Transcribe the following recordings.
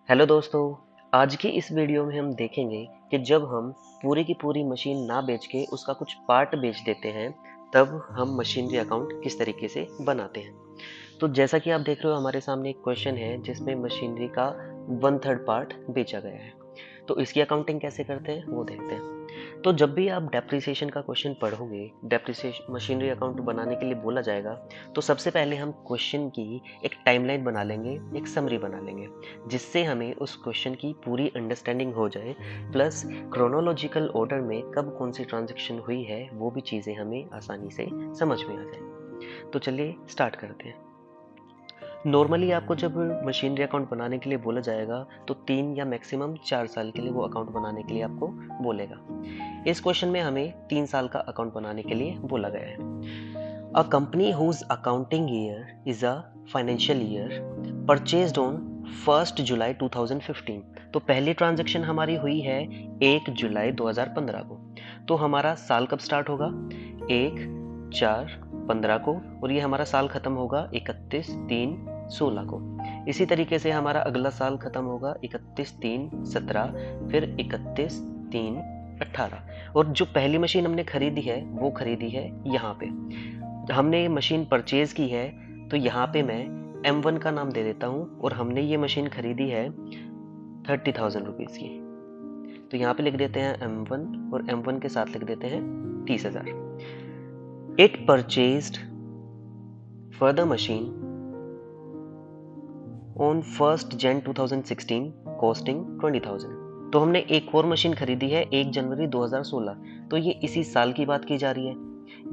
Hello दोस्तों। आज की इस वीडियो में हम देखेंगे कि जब हम पूरी की पूरी मशीन ना बेच के उसका कुछ पार्ट बेच देते हैं तब हम मशीनरी अकाउंट किस तरीके से बनाते हैं। तो जैसा कि आप देख रहे हो हमारे सामने एक क्वेश्चन है जिसमें मशीनरी का 1/3 पार्ट बेचा गया है। तो इसकी अकाउंटिंग कैसे करते हैं वो देखते हैं। तो जब भी आप डेप्रिसिएशन का क्वेश्चन पढ़ोगे, डेप्रिसिएशन मशीनरी अकाउंट बनाने के लिए बोला जाएगा, तो सबसे पहले हम क्वेश्चन की एक टाइमलाइन बना लेंगे, एक समरी बना लेंगे, जिससे हमें उस क्वेश्चन की पूरी अंडरस्टैंडिंग हो जाए। प्लस क्रोनोलॉजिकल ऑर्डर में कब कौन सी ट्रांजैक्शन हुई है वो भी चीज़ें हमें आसानी से समझ में आ जाए। तो चलिए स्टार्ट करते हैं। नॉर्मली आपको जब मशीनरी अकाउंट बनाने के लिए बोला जाएगा तो 3 या मैक्सिमम 4 साल के लिए वो अकाउंट बनाने के लिए आपको बोलेगा। इस क्वेश्चन में हमें 3 साल का अकाउंट बनाने के लिए बोला गया है। A company whose accounting year is a financial year purchased on 1 जुलाई 2015। तो पहली ट्रांजैक्शन हमारी हुई है 1 जुलाई 2015 को। तो हमारा साल कब स्टार्ट होगा? 1/4/15 को, और ये हमारा साल खत्म होगा 31/3/16 को। इसी तरीके से हमारा अगला साल खत्म होगा 31/3/17, फिर 31/3/18। और जो पहली मशीन हमने खरीदी है वो खरीदी है यहाँ पे। हमने मशीन परचेज की है तो यहाँ पे मैं M1 का नाम दे देता हूँ, और हमने ये मशीन खरीदी है 30,000 रुपीज़ की। तो यहाँ पे लिख देते हैं M1 और M1 के साथ लिख देते हैं 30,000। It purchased for the machine on 1 Jan 2016 costing 20,000। तो हमने एक और मशीन खरीदी है 1 जनवरी 2016। तो ये इसी साल की बात की जा रही है।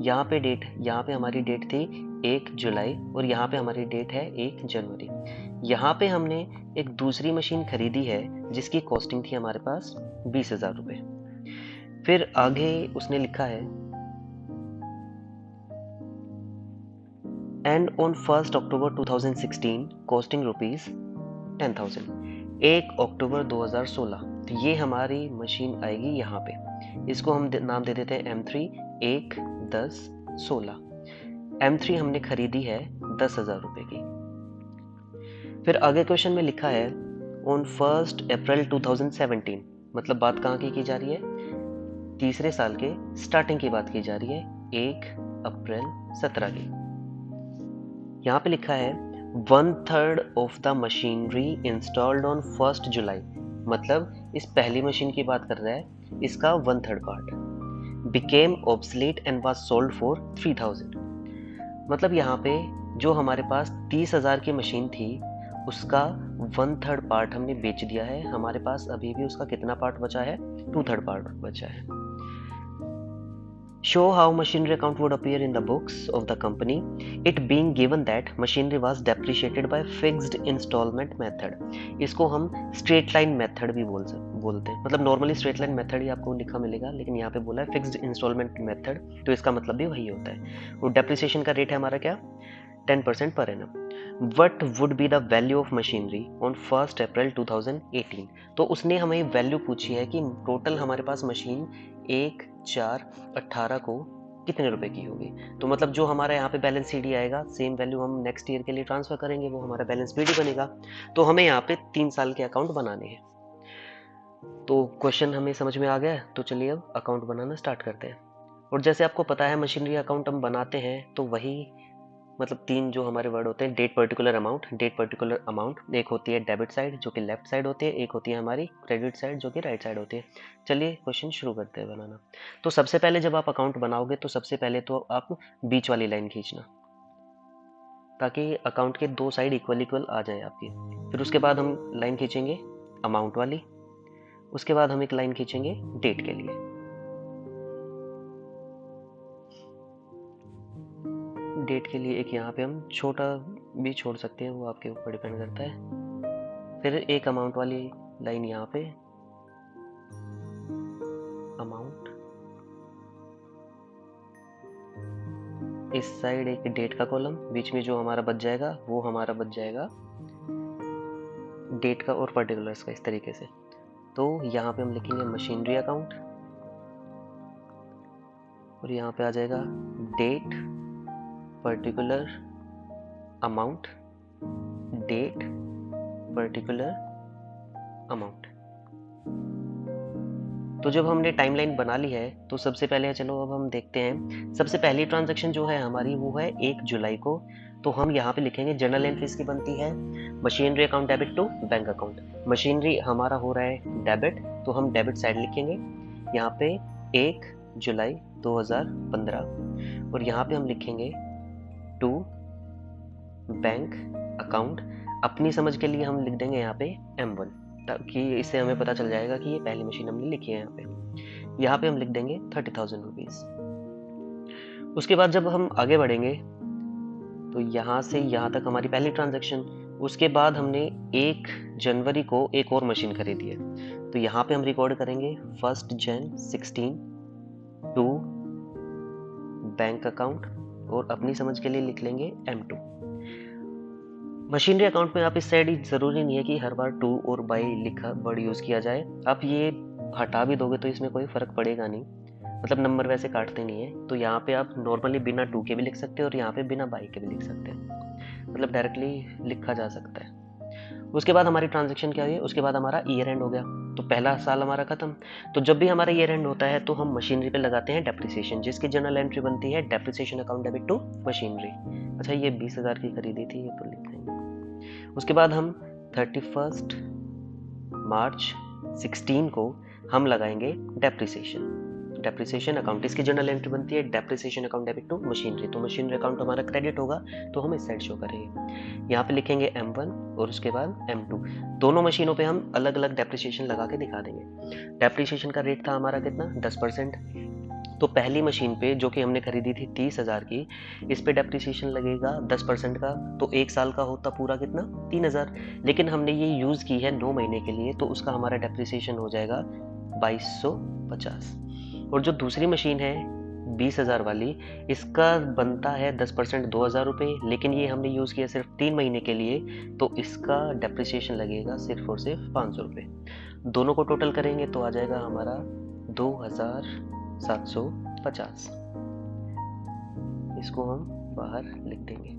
यहाँ पे हमारी डेट थी 1 जुलाई, और यहाँ पे हमारी डेट है 1 जनवरी। यहाँ पे हमने एक दूसरी मशीन खरीदी है जिसकी कॉस्टिंग थी हमारे पास 20,000 रुपये। फिर आगे उसने लिखा है and on 1 October 2016 costing rupees 10,000। 1 अक्टूबर 2016। तो ये हमारी मशीन आएगी यहाँ पे। इसको हम नाम दे देते हैं M3। 1 10 16। M3 हमने खरीदी है 10,000 रुपये की। फिर आगे क्वेश्चन में लिखा है ऑन 1 अप्रैल 2017। मतलब बात कहाँ की जा रही है? तीसरे साल के स्टार्टिंग की बात की जा रही है, 1 अप्रैल 17 की। यहाँ पे लिखा है 1/3 of the machinery installed on 1 जुलाई। मतलब इस पहली मशीन की बात कर रहा है, इसका 1/3 part became obsolete and was sold for 3,000। मतलब यहाँ पे जो हमारे पास 30,000 की मशीन थी उसका 1/3 पार्ट हमने बेच दिया है। हमारे पास अभी भी उसका कितना पार्ट बचा है? 2/3 पार्ट बचा है। Show how machinery account would appear in the books of the company, it being given that machinery was depreciated by fixed installment method। इसको हम स्ट्रेट लाइन मेथड भी बोलते हैं। मतलब नॉर्मली स्ट्रेट लाइन मेथड ही आपको लिखा मिलेगा, लेकिन यहाँ पे बोला है फिक्स्ड इंस्टॉलमेंट मेथड, तो इसका मतलब भी वही होता है। और डेप्रिसिएशन का रेट है हमारा क्या? 10% per annum. What would be the value of machinery on 1 अप्रैल 2018। तो उसने हमें वैल्यू पूछी है कि टोटल हमारे पास मशीन 1/4/18 को कितने रुपए की होगी। तो मतलब जो हमारा यहाँ पे बैलेंस सीडी आएगा, सेम वैल्यू हम नेक्स्ट ईयर के लिए ट्रांसफर करेंगे, वो हमारा बैलेंस बीडी बनेगा। तो हमें यहाँ पे 3 साल के अकाउंट बनाने हैं। तो क्वेश्चन हमें समझ में आ गया है, तो चलिए अब अकाउंट बनाना स्टार्ट करते हैं। और जैसे आपको पता है मशीनरी अकाउंट हम बनाते हैं तो वही मतलब 3 जो हमारे वर्ड होते हैं, that particular amount, that particular amount. एक होती है डेबिट साइड जो कि लेफ्ट साइड होती है, एक होती है हमारी क्रेडिट साइड जो कि राइट साइड होती है। चलिए क्वेश्चन शुरू करते हैं बनाना। तो सबसे पहले जब आप अकाउंट बनाओगे तो सबसे पहले तो आप बीच वाली लाइन खींचना, ताकि अकाउंट के 2 साइड इक्वल इक्वल आ जाए आपकी। फिर उसके बाद हम लाइन खींचेंगे अमाउंट वाली। उसके बाद हम एक लाइन खींचेंगे डेट के लिए। डेट के लिए एक यहाँ पे हम छोटा भी छोड़ सकते हैं, वो आपके ऊपर डिपेंड करता है। फिर एक अमाउंट वाली लाइन यहाँ पे, अमाउंट। इस साइड एक डेट का कॉलम, बीच में जो हमारा बच जाएगा वो हमारा बच जाएगा डेट का और पर्टिकुलर्स का, इस तरीके से। तो यहाँ पे हम लिखेंगे मशीनरी अकाउंट, और यहाँ पे आ जाएगा that particular amount, that particular amount. तो जब हमने टाइमलाइन बना ली है तो सबसे पहले चलो अब हम देखते हैं। सबसे पहली ट्रांजैक्शन जो है हमारी वो है 1 जुलाई को। तो हम यहाँ पे लिखेंगे जर्नल एंट्रीज की बनती है machinery account debit to bank account. Machinery हमारा हो रहा है डेबिट, तो हम डेबिट साइड लिखेंगे यहाँ पे 1 जुलाई 2015 और यहाँ पे हम लिखेंगे टू बैंक अकाउंट। अपनी समझ के लिए हम लिख देंगे यहाँ पे M1 ताकि इससे हमें पता चल जाएगा कि ये पहली मशीन हमने लिखी है। यहाँ पे हम लिख देंगे 30,000 रुपीज। उसके बाद जब हम आगे बढ़ेंगे तो यहाँ से यहाँ तक हमारी पहली ट्रांजैक्शन। उसके बाद हमने 1 जनवरी को एक और मशीन खरीदी है, तो यहाँ पे हम रिकॉर्ड करेंगे 1 Jan 16 टू बैंक अकाउंट और अपनी समझ के लिए लिख लेंगे M2। मशीनरी अकाउंट में आप इस साइड जरूरी नहीं है कि हर बार टू और बाई लिखा वर्ड यूज किया जाए। आप ये हटा भी दोगे तो इसमें कोई फर्क पड़ेगा नहीं, मतलब नंबर वैसे काटते नहीं है। तो यहाँ पे आप नॉर्मली बिना टू के भी लिख सकते हैं और यहाँ पे बिना बाई के भी लिख सकते हैं, मतलब डायरेक्टली लिखा जा सकता है। उसके बाद हमारी ट्रांजेक्शन क्या हुई, उसके बाद हमारा ईयर एंड हो गया, तो पहला साल हमारा खत्म। तो जब भी हमारा ईयर एंड होता है तो हम मशीनरी पे लगाते हैं डेप्रिसिएशन, जिसकी जर्नल एंट्री बनती है depreciation account debit to machinery. अच्छा, ये 20,000 की खरीदी थी, ये तो लिख देंगे। उसके बाद हम 31 मार्च 16 को हम लगाएंगे डेप्रिसिएशन अकाउंट। इसकी जर्नल एंट्री बनती है depreciation account debit to machinery. तो मशीनरी अकाउंट हमारा क्रेडिट होगा तो हम इस साइड शो करेंगे। यहाँ पे लिखेंगे M1 और उसके बाद M2। दोनों मशीनों पे हम अलग अलग डेप्रिसिएशन लगा के दिखा देंगे। डेप्रिसिएशन का रेट था हमारा कितना, 10%। तो पहली मशीन पे जो कि हमने खरीदी थी 30,000 की, इस पे डेप्रिसिएशन लगेगा 10% का, तो एक साल का होता पूरा कितना, 3,000। लेकिन हमने ये यूज की है 9 महीने के लिए, तो उसका हमारा डेप्रिसिएशन हो जाएगा 2250। और जो दूसरी मशीन है 20,000 वाली, इसका बनता है 10% 2,000 रुपये, लेकिन ये हमने यूज किया सिर्फ 3 महीने के लिए, तो इसका डेप्रिसिएशन लगेगा सिर्फ और सिर्फ 500 रुपये। दोनों को टोटल करेंगे तो आ जाएगा हमारा 2,750। इसको हम बाहर लिख देंगे।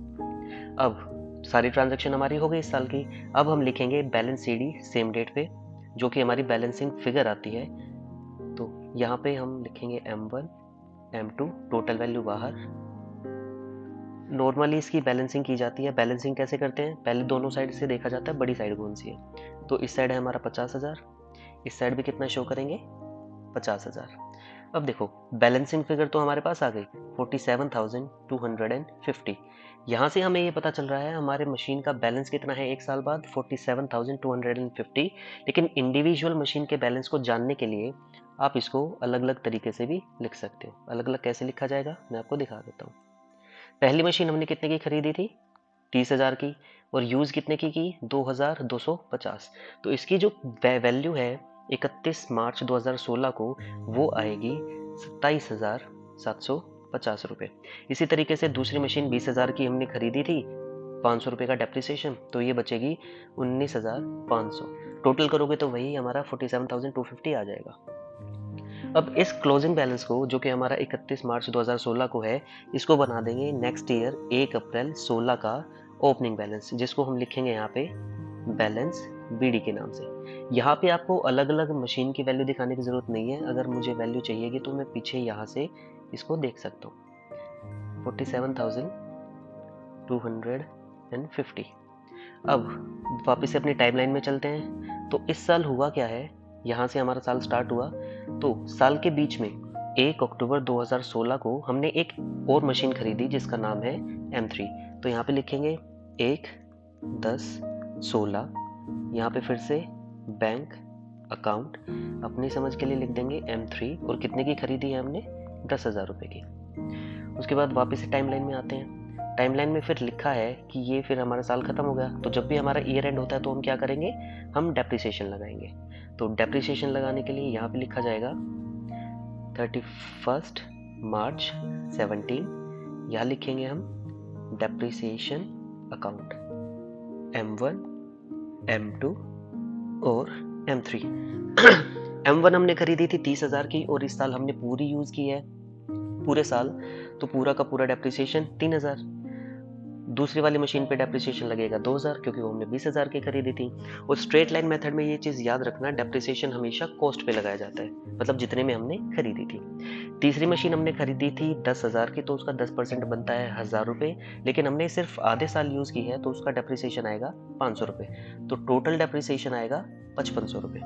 अब सारी ट्रांजैक्शन हमारी हो गई इस साल की। अब हम लिखेंगे बैलेंस CD सेम डेट पे, जो कि हमारी बैलेंसिंग फिगर आती है। तो यहाँ पे हम लिखेंगे M1 M2, टोटल वैल्यू बाहर। नॉर्मली इसकी बैलेंसिंग की जाती है। बैलेंसिंग कैसे करते हैं, पहले दोनों साइड से देखा जाता है बड़ी साइड कौन सी है। तो इस साइड है हमारा 50,000, इस साइड भी कितना शो करेंगे, 50,000। अब देखो बैलेंसिंग फिगर तो हमारे पास आ गई 47,250। यहाँ से हमें ये पता चल रहा है हमारे मशीन का बैलेंस कितना है एक साल बाद, 47,250। लेकिन इंडिविजुअल मशीन के बैलेंस को जानने के लिए आप इसको अलग अलग तरीके से भी लिख सकते हो। अलग अलग कैसे लिखा जाएगा मैं आपको दिखा देता हूँ। पहली मशीन हमने कितने की खरीदी थी, 30,000 की, और यूज कितने की 2,250। तो इसकी जो वैल्यू है 31 मार्च 2016 को वो आएगी 27,750 रुपये। इसी तरीके से दूसरी मशीन 20,000 की हमने खरीदी थी, 500 रुपये का डेप्रिसिएशन, तो ये बचेगी 19,500। टोटल करोगे तो वही हमारा 47,250 आ जाएगा। अब इस क्लोजिंग बैलेंस को, जो कि हमारा 31 मार्च 2016 को है, इसको बना देंगे नेक्स्ट ईयर 1 अप्रैल 16 का ओपनिंग बैलेंस, जिसको हम लिखेंगे यहाँ पे बैलेंस BD के नाम से। यहाँ पे आपको अलग अलग मशीन की वैल्यू दिखाने की जरूरत नहीं है। अगर मुझे वैल्यू चाहिएगी तो मैं पीछे यहाँ से इसको देख सकता हूँ, 47,250। अब वापस से अपनी टाइमलाइन में चलते हैं। तो इस साल हुआ क्या है, यहाँ से हमारा साल स्टार्ट हुआ। तो साल के बीच में 1 अक्टूबर 2016 को हमने एक और मशीन खरीदी जिसका नाम है M3। तो यहाँ पे लिखेंगे 1 10 16, यहाँ पे फिर से बैंक अकाउंट, अपनी समझ के लिए लिख देंगे M3, और कितने की खरीदी है हमने, 10,000 रुपये की। उसके बाद वापस से टाइमलाइन में आते हैं। टाइमलाइन में फिर लिखा है कि ये फिर हमारा साल खत्म हो गया, तो जब भी हमारा ईयर एंड होता है तो हम क्या करेंगे, हम डेप्रिसिएशन लगाएंगे। तो डेप्रिसिएशन लगाने के लिए यहाँ पे लिखा जाएगा 31 मार्च 17, यहाँ लिखेंगे हम डेप्रिसिएशन अकाउंट M1 M2 और M3। M1 हमने खरीदी थी 30,000 की, और इस साल हमने पूरी यूज की है पूरे साल, तो पूरा का पूरा डेप्रिसिएशन 3,000। दूसरी वाली मशीन पे डेप्रिसिएशन लगेगा 2000 क्योंकि वो हमने 20,000 की खरीदी थी। और स्ट्रेट लाइन मेथड में ये चीज़ याद रखना, डेप्रिसिएशन हमेशा कॉस्ट पे लगाया जाता है, मतलब जितने में हमने खरीदी थी। तीसरी मशीन हमने खरीदी थी 10,000 की, तो उसका 10% बनता है 1000 रुपये, लेकिन हमने सिर्फ आधे साल यूज़ की है तो उसका डेप्रिसिएशन आएगा 500 रुपये, तो टोटल डेप्रिसिएशन आएगा 5500 रुपये।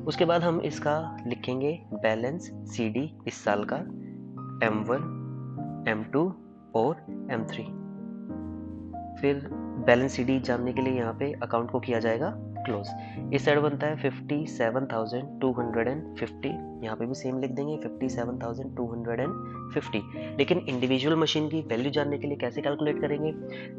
उसके बाद हम इसका लिखेंगे बैलेंस CD इस साल का, M1, M2 और M3। फिर बैलेंस CD जानने के लिए यहाँ पे अकाउंट को किया जाएगा क्लोज। इस साइड बनता है 57,250, यहाँ पे भी सेम लिख देंगे 57,250। लेकिन इंडिविजुअल मशीन की वैल्यू जानने के लिए कैसे कैलकुलेट करेंगे,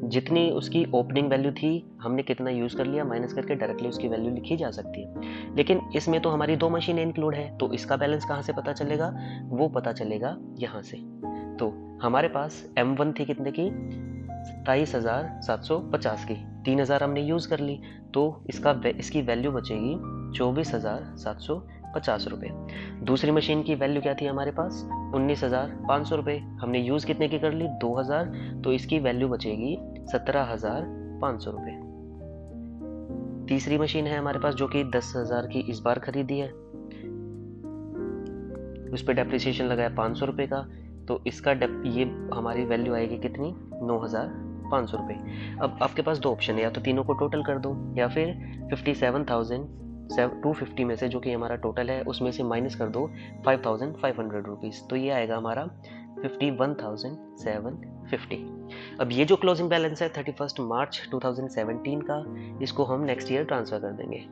जितनी उसकी ओपनिंग वैल्यू थी हमने कितना यूज़ कर लिया माइनस करके डायरेक्टली उसकी वैल्यू लिखी जा सकती है। लेकिन इसमें तो हमारी 2 मशीनें इंक्लूड है, तो इसका बैलेंस कहाँ से पता चलेगा, वो पता चलेगा यहाँ से। तो हमारे पास M1 थी कितने की, 27,750 की, 3,000 हमने यूज़ कर ली, तो इसकी वैल्यू बचेगी 24,750 रुपये। दूसरी मशीन की वैल्यू क्या थी हमारे पास, 19,500 रुपये, हमने यूज़ कितने की कर ली, 2,000, तो इसकी वैल्यू बचेगी 17,500 रुपये। तीसरी मशीन है हमारे पास जो कि 10,000 की इस बार खरीदी है, उस पर डेप्रिसिएशन लगाया 500 रुपये का, तो इसका ये हमारी वैल्यू आएगी कितनी, 9,500 रुपये। अब आपके पास 2 ऑप्शन है, या तो तीनों को टोटल कर दो या फिर 57,250 में से जो कि हमारा टोटल है उसमें से माइनस कर दो 5,500 रुपीज़, तो ये आएगा हमारा 51,750। अब ये जो क्लोजिंग बैलेंस है 31 मार्च 2017 का, इसको हम नेक्स्ट ईयर ट्रांसफ़र कर देंगे।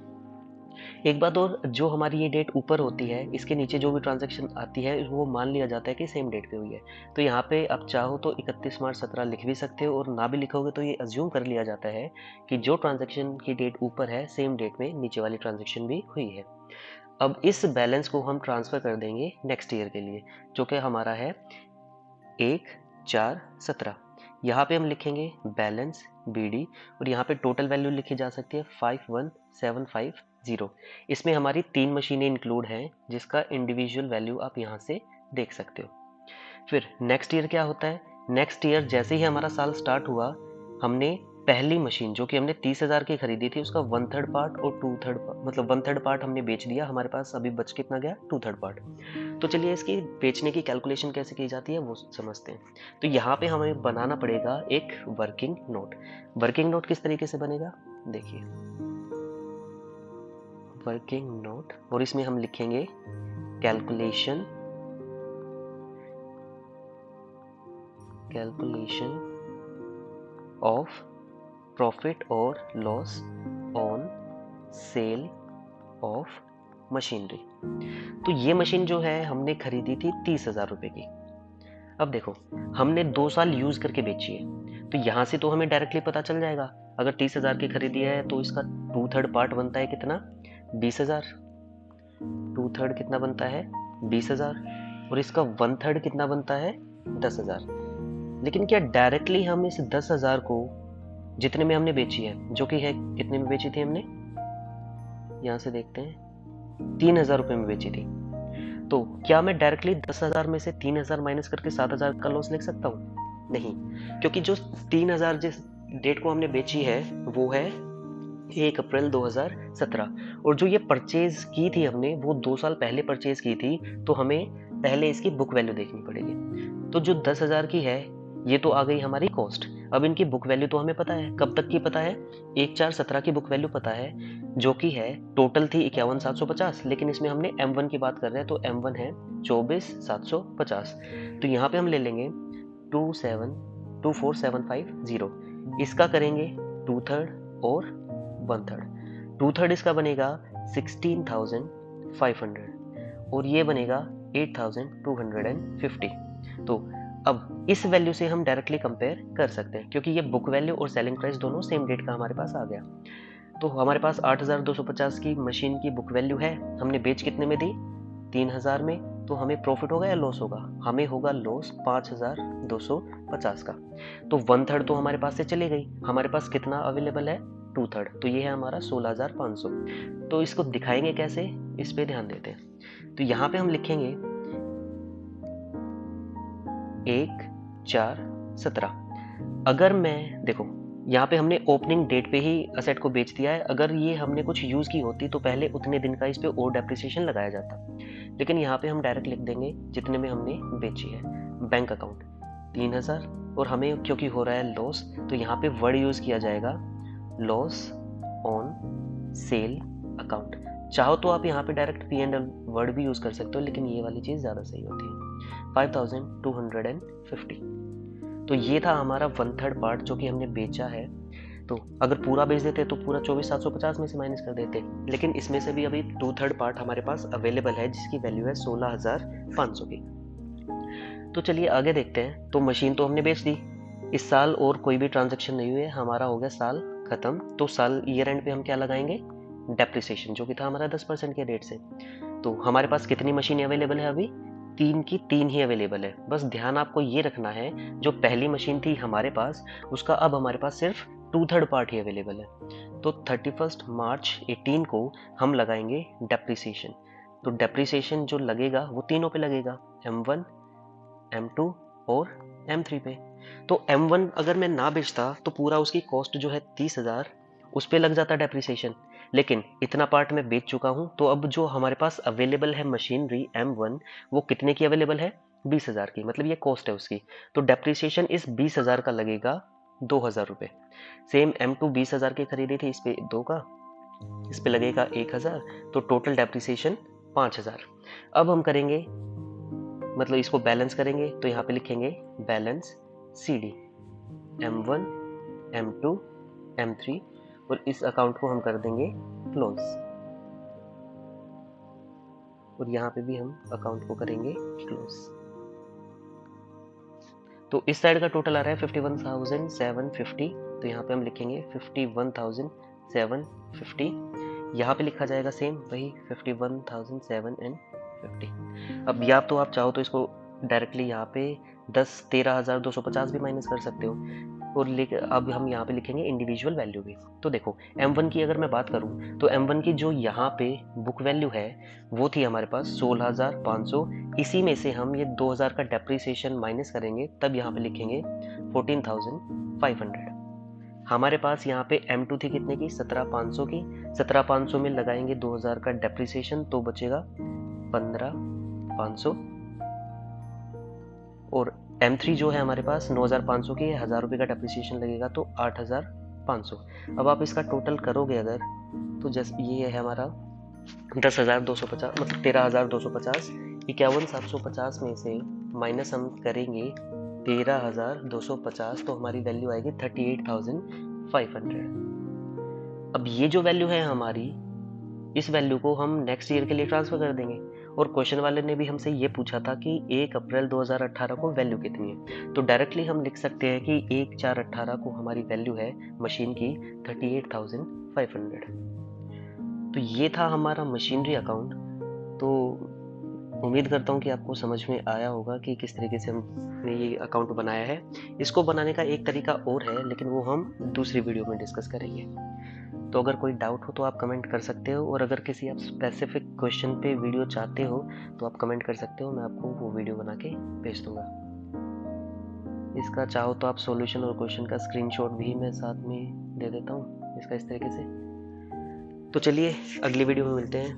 एक बात और, जो हमारी ये डेट ऊपर होती है इसके नीचे जो भी ट्रांजैक्शन आती है वो मान लिया जाता है कि सेम डेट पे हुई है। तो यहाँ पे आप चाहो तो 31 मार्च 17 लिख भी सकते हो, और ना भी लिखोगे तो ये अज्यूम कर लिया जाता है कि जो ट्रांजैक्शन की डेट ऊपर है सेम डेट में नीचे वाली ट्रांजैक्शन भी हुई है। अब इस बैलेंस को हम ट्रांसफ़र कर देंगे नेक्स्ट ईयर के लिए, जो कि हमारा है 1/4/17। यहाँ पे हम लिखेंगे बैलेंस BD, और यहाँ पे टोटल वैल्यू लिखी जा सकती है 51,750। इसमें हमारी 3 मशीनें इंक्लूड हैं जिसका इंडिविजुअल वैल्यू आप यहाँ से देख सकते हो। फिर नेक्स्ट ईयर क्या होता है, नेक्स्ट ईयर जैसे ही हमारा साल स्टार्ट हुआ, हमने पहली मशीन जो कि हमने 30,000 की खरीदी थी उसका 1/3 पार्ट और 2/3 मतलब 1/3 पार्ट हमने बेच दिया, हमारे पास अभी बच कितना गया, 2/3 पार्ट। तो चलिए इसकी बेचने की कैलकुलेशन कैसे की जाती है वो समझते हैं। तो यहाँ पे हमें बनाना पड़ेगा एक वर्किंग नोट। वर्किंग नोट किस तरीके से बनेगा, देखिए वर्किंग नोट, और इसमें हम लिखेंगे कैलकुलेशन ऑफ प्रॉफिट और loss on sale of machinery. तो ये मशीन जो है हमने खरीदी थी 30,000 रुपये की। अब देखो हमने 2 साल यूज करके बेची है, तो यहाँ से तो हमें डायरेक्टली पता चल जाएगा, अगर 30,000 की खरीदी है तो इसका 2/3 पार्ट बनता है कितना, 20,000। 2/3 कितना बनता है, 20,000, और इसका 1/3 कितना बनता है, 10,000। लेकिन क्या डायरेक्टली हम इस 10,000 को जितने में हमने बेची है, जो कि है कितने में बेची थी हमने, यहाँ से देखते हैं 3,000 रुपये में बेची थी, तो क्या मैं डायरेक्टली 10,000 में से 3,000 माइनस करके 7,000 का लॉस लिख सकता हूँ, नहीं, क्योंकि जो 3,000 जिस डेट को हमने बेची है वो है 1 अप्रैल 2017, और जो ये परचेज की थी हमने वो 2 साल पहले परचेज की थी, तो हमें पहले इसकी बुक वैल्यू देखनी पड़ेगी। तो जो 10,000 की है ये तो आ गई हमारी कॉस्ट। अब इनकी बुक वैल्यू तो हमें पता है, कब तक की पता है, 1/4/17 की बुक वैल्यू पता है, जो कि है टोटल थी 51,750, लेकिन इसमें हमने M1 की बात कर रहे हैं तो M1 है 24,750। तो यहाँ पे हम ले लेंगे 24750, इसका करेंगे 2/3 और 1/3। 2/3 इसका बनेगा 16,500 और ये बनेगा 8,250। तो अब इस वैल्यू से हम डायरेक्टली कंपेयर कर सकते हैं, क्योंकि ये बुक वैल्यू और सेलिंग प्राइस दोनों सेम डेट का हमारे पास आ गया। तो हमारे पास 8,250 की मशीन की बुक वैल्यू है, हमने बेच कितने में दी, 3,000 में, तो हमें प्रॉफिट होगा या लॉस होगा, हमें होगा लॉस 5,250 का। तो 1/3 तो हमारे पास से चली गई, हमारे पास कितना अवेलेबल है, 2/3, तो ये है हमारा 16,500। तो इसको दिखाएंगे कैसे, इस पे ध्यान देते हैं। तो यहाँ पे हम लिखेंगे 1/4/17। अगर मैं देखो यहाँ पे हमने ओपनिंग डेट पे ही असेट को बेच दिया है। अगर ये हमने कुछ यूज़ की होती तो पहले उतने दिन का इस पे और डेप्रिसिएशन लगाया जाता, लेकिन यहाँ पे हम डायरेक्ट लिख देंगे जितने में हमने बेची है। बैंक अकाउंट 3000, और हमें क्योंकि हो रहा है लॉस तो यहाँ पे वर्ड यूज़ किया जाएगा लॉस ऑन सेल अकाउंट। चाहो तो आप यहाँ पे डायरेक्ट P&L वर्ड भी यूज़ कर सकते हो, लेकिन ये वाली चीज़ ज़्यादा सही होती है। 5250। तो ये था हमारा 1/3 पार्ट जो कि हमने बेचा है। तो अगर पूरा बेच देते तो पूरा 24,750 में से माइनस कर देते, लेकिन इसमें से भी अभी 2/3 पार्ट हमारे पास अवेलेबल है जिसकी वैल्यू है 16,500 की। तो चलिए आगे देखते हैं। तो मशीन तो हमने बेच दी, इस साल और कोई भी ट्रांजेक्शन नहीं हुए, हमारा हो गया साल खत्म। तो साल ईयर एंड पे हम क्या लगाएंगे, डेप्रिसिएशन, जो कि था हमारा 10% के रेट से। तो हमारे पास कितनी मशीनें अवेलेबल है अभी, 3 की 3 ही अवेलेबल है। बस ध्यान आपको ये रखना है, जो पहली मशीन थी हमारे पास उसका अब हमारे पास सिर्फ 2/3 पार्ट ही अवेलेबल है। तो 31 मार्च 18 को हम लगाएंगे डेप्रिसिएशन। तो डेप्रिसिएशन जो लगेगा वो तीनों पे लगेगा, M1, M2 और M3 पे। तो M1 अगर मैं ना बेचता तो पूरा उसकी कॉस्ट जो है 30,000 उस पे लग जाता डेप्रिसिएशन, लेकिन इतना पार्ट मैं बेच चुका हूँ। तो अब जो हमारे पास अवेलेबल है मशीनरी M1 वो कितने की अवेलेबल है, 20,000 की, मतलब ये कॉस्ट है उसकी। तो डेप्रिसिएशन इस 20,000 का लगेगा 2,000 रुपये। सेम M2 20,000 की खरीदी थी, इस पे 2 का, इस पे लगेगा 1,000, तो टोटल डेप्रिसिएशन 5,000। अब हम करेंगे, मतलब इसको बैलेंस करेंगे, तो यहाँ पे लिखेंगे balance CD M1, M2, M3, और इस अकाउंट को हम कर देंगे क्लोज, और यहाँ पे भी हम अकाउंट को करेंगे क्लोज। तो इस साइड का टोटल आ रहा है 51,750, तो यहाँ पे हम लिखेंगे 51,750। यहाँ पे लिखा जाएगा सेम वही 51,750। अब या तो आप चाहो तो इसको डायरेक्टली यहाँ पे 13,250 भी माइनस कर सकते हो, और अब हम यहाँ पे लिखेंगे इंडिविजुअल वैल्यू भी। तो देखो M1 की अगर मैं बात करूँ तो M1 की जो यहाँ पे बुक वैल्यू है वो थी हमारे पास 16,500। इसी में से हम ये 2,000 का डेप्रिसिएशन माइनस करेंगे, तब यहाँ पे लिखेंगे 14,500। हमारे पास यहाँ पे M2 थी कितने की, 17,500 की। 17,500 में लगाएंगे 2,000 का डेप्रिसिएशन तो बचेगा 15,500। और M3 जो है हमारे पास 9,500 की है, 1,000 रुपये का डेप्रिसिएशन लगेगा तो 8,500। अब आप इसका टोटल करोगे अगर, तो जैसे ये है हमारा 10,250, मतलब 13,250। 51,750 में से माइनस हम करेंगे 13,250, तो हमारी वैल्यू आएगी 38,500। अब ये जो वैल्यू है हमारी, इस वैल्यू को हम नेक्स्ट ईयर के लिए ट्रांसफर कर देंगे। और क्वेश्चन वाले ने भी हमसे ये पूछा था कि 1 अप्रैल 2018 को वैल्यू कितनी है, तो डायरेक्टली हम लिख सकते हैं कि 1/4/18 को हमारी वैल्यू है मशीन की 38,500। तो ये था हमारा मशीनरी अकाउंट। तो उम्मीद करता हूँ कि आपको समझ में आया होगा कि किस तरीके से हमने ये अकाउंट बनाया है। इसको बनाने का एक तरीका और है, लेकिन वो हम दूसरी वीडियो में डिस्कस करेंगे। तो अगर कोई डाउट हो तो आप कमेंट कर सकते हो, और अगर किसी आप स्पेसिफिक क्वेश्चन पे वीडियो चाहते हो तो आप कमेंट कर सकते हो, मैं आपको वो वीडियो बना के भेज दूंगा। इसका चाहो तो आप सॉल्यूशन और क्वेश्चन का स्क्रीनशॉट भी मैं साथ में दे देता हूँ इसका, इस तरीके से। तो चलिए अगली वीडियो में मिलते हैं,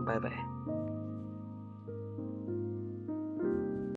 बाय बाय।